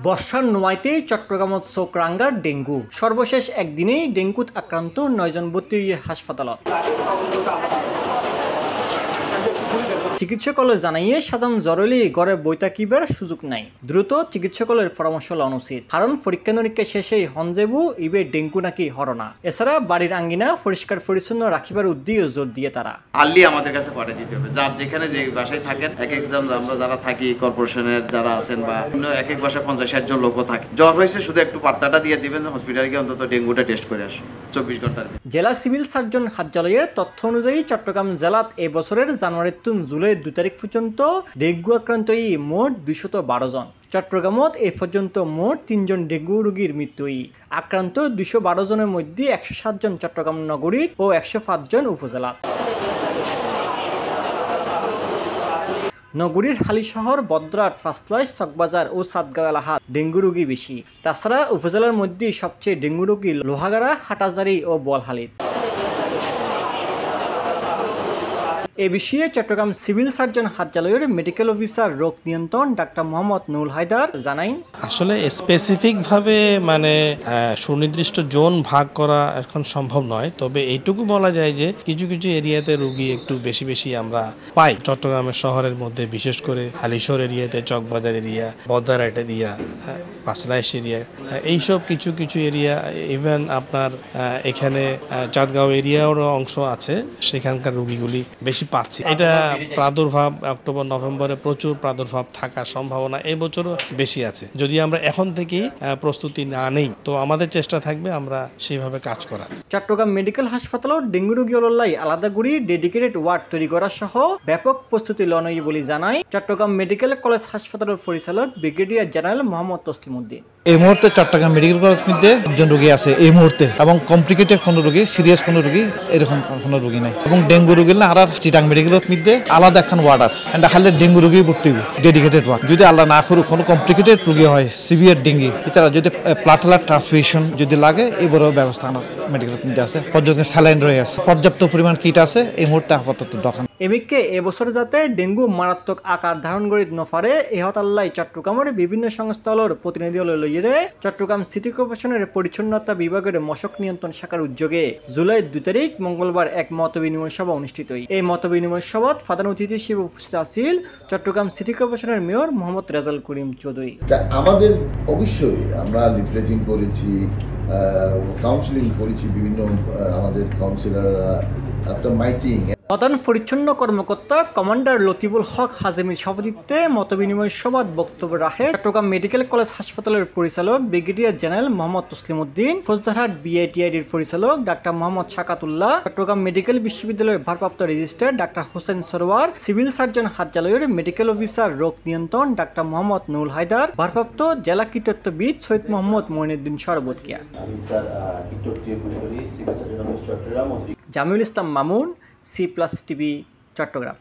বর্ষার নোয়াইতেই চট্টগ্রামত চোখরাঙ্গার ডেঙ্গু সর্বশেষ একদিনেই ডেঙ্গুত আক্রান্ত 9 জন ভর্তি হাসপাতালত। চিকিৎসকলে জানাইয়ে সাধারণ জ্বরলি ঘরে বই থাকিবার সুযোগ নাই, দ্রুত চিকিৎসকলের পরামর্শ লওয়া উচিত, কারণ পরীক্ষা নিরীক্ষা শেষেই হনজেবু ইবে ডেঙ্গু নাকি হরনা। এছাড়া বাড়ির আঙ্গিনা পরিষ্কার পরিচ্ছন্ন রাখিবার উদ্যোগে জোর দিয়ে তারা আর্লি আমাদের কাছে পাঠিয়ে দিতে হবে। যার যেখানে যে বাসায় থাকেন, এক একজন আমরা যারা থাকি কর্পোরেশনের যারা আছেন বা এক এক বাসায় 50-60 জন লোকও থাকে, জ্বর হয়েছে শুধু একটু বার্তাটা দিয়ে দিবেন যে হসপিটালে গিয়ে অন্তত ডেঙ্গুটা টেস্ট করে আসুন 24 ঘন্টার। জেলা সিভিল সার্জন কার্যালয়ের তথ্য অনুযায়ী চট্টগ্রাম জেলাত এই বছরের জানুয়ারি টু জুলাই 2 তারিখ পর্যন্ত ডেঙ্গু আক্রান্ত মোট 212 জন। চট্টগ্রামত এই পর্যন্ত মোট 3 জন ডেঙ্গু রোগীর মৃত্যু। আক্রান্ত 212 জনের মধ্যে 107 জন চট্টগ্রাম নগরী ও 105 জন উপজেলা। নগরীর হালিশহর, বদ্রাট, ফাসলাইশ, চকবাজার ও সাতগাঁও এলাকাত ডেঙ্গু রোগী বেশি। তাছাড়া উপজেলার মধ্যে সবচেয়ে ডেঙ্গু রোগী লোহাগাড়া, হাটাজারি ও বোয়ালখালীত। এ বিষয়ে চট্টগ্রাম সিভিল সার্জন কার্যালয়ের মেডিকেল অফিসার রোগ নিয়ন্ত্রণ ডাক্তার মোহাম্মদ নুরুল হায়দার জানাইন, আসলে স্পেসিফিক ভাবে মানে সুনির্দিষ্ট জোন ভাগ করা এখন সম্ভব নয়, তবে এইটুকু বলা যায় যে কিছু কিছু এরিয়াতে রোগী একটু বেশি বেশি আমরা পাই। চট্টগ্রামের শহরের মধ্যে বিশেষ করে হালিশহর এরিয়াতে, Chawkbazar area, Badrat area, Panchlaish area, এইসব কিছু কিছু এরিয়া, ইভেন আপনার এখানে চাঁদগাঁও এরিয়ারও অংশ আছে, সেখানকার রোগীগুলি বেশি পাচ্ছি। এটা প্রাদুর্ভাব অক্টোবর নভেম্বরে প্রচুর প্রাদুর্ভাব থাকার সম্ভাবনা এই বছরও বেশি আছে। যদি আমরা এখন থেকেই প্রস্তুতি না নেই তো আমাদের চেষ্টা থাকবে আমরা সেইভাবে কাজ করার। চট্টগ্রাম মেডিকেল হাসপাতালত ডেঙ্গু রোগী অললাই আলাদা করে ডেডিকেটেড ওয়ার্ড তৈরি করা সহ ব্যাপক প্রস্তুতি লওয়া বলে জানায় চট্টগ্রাম মেডিকেল কলেজ হাসপাতালের পরিচালক ব্রিগেডিয়ার জেনারেল মোহাম্মদ তসলিম উদ্দিন। এই মুহূর্তে চট্টগ্রাম মেডিকেল কলেজ মধ্যে 1 জন রোগী আছে এই মুহূর্তে, এবং কমপ্লিকেটেড কোনো রোগী, সিরিয়াস কোনো রোগী এরকম কোনো রোগী নাই। এবং ডেঙ্গু রোগী না আর চিটাং মেডিকেলের মধ্যে আলাদা একখান ওয়ার্ড আছে, এটা খালি ডেঙ্গু রোগী ভর্তি হবে, ডেডিকেটেড ওয়ার্ড। যদি আল্লাহ না করুক কোনো কমপ্লিকেটেড রোগী হয়, সিভিয়ার ডেঙ্গি, এছাড়া যদি প্লাটেলার ট্রান্সফিউশন যদি লাগে, এই বড় ব্যবস্থা আমার মেডিকেলের মধ্যে আছে। পর্যাপ্ত স্যালাইন রয়ে আছে, পর্যাপ্ত পরিমাণ কিট আছে, এই মুহূর্তে আপাতত দরকার। এমিককে এবছর যাতে ডেঙ্গু মারাত্মক আকার ধারণ করে নফারে এহতাল্লাই চট্টগ্রামের বিভিন্ন সংস্থার প্রতিনিধি লইয়ে চট্টগ্রাম সিটি কর্পোরেশনের পরিচ্ছন্নতা বিভাগের মশক নিয়ন্ত্রণ শাখার উদ্যোগে জুলাই 2 তারিখ মঙ্গলবার এক মতবিনিময় সভা অনুষ্ঠিত হয়। এই মতবিনিময় সভাত প্রধান অতিথি হিসেবে উপস্থিত আছেন চট্টগ্রাম সিটি কর্পোরেশনের মেয়র মোহাম্মদ রেজাল করিম চৌধুরী। আমাদের অবশ্যই আমরা লিফলেটিং করেছি, কাউন্সিলিং করেছি, বিভিন্ন আমাদের কাউন্সিলররা একটা মাইকিং। প্রধান পরিচ্ছন্ন কর্মকর্তা কমান্ডার লতিফুল হক হাজেমির সভাপতিত্বে মতবিনিময় সভাত বক্তব্য রাখে চট্টগ্রাম মেডিকেল কলেজ হাসপাতালের পরিচালক ব্রিগেডিয়ার জেনারেল মোহাম্মদ তসলিম উদ্দিন, ফৌজদারহাট বিআইটিআইডির পরিচালক ডাক্তার মোহাম্মদ শাকাতুল্লাহ, চট্টগ্রাম মেডিকেল বিশ্ববিদ্যালয়ের ভারপ্রাপ্ত registrar doctor Hossain Sarwar, civil surgeon কার্যালয়ের মেডিকেল অফিসার রোগ নিয়ন্ত্রণ ডাক্তার মোহাম্মদ নুরুল হায়দার, ভারপ্রাপ্ত জেলা কীটতত্ত্ববিদ সৈয়দ মোহাম্মদ মঈনুদ্দিন সরবতকিয়া, জামিউল ইসলাম মামুন, C+ টিভি, চট্টগ্রাম।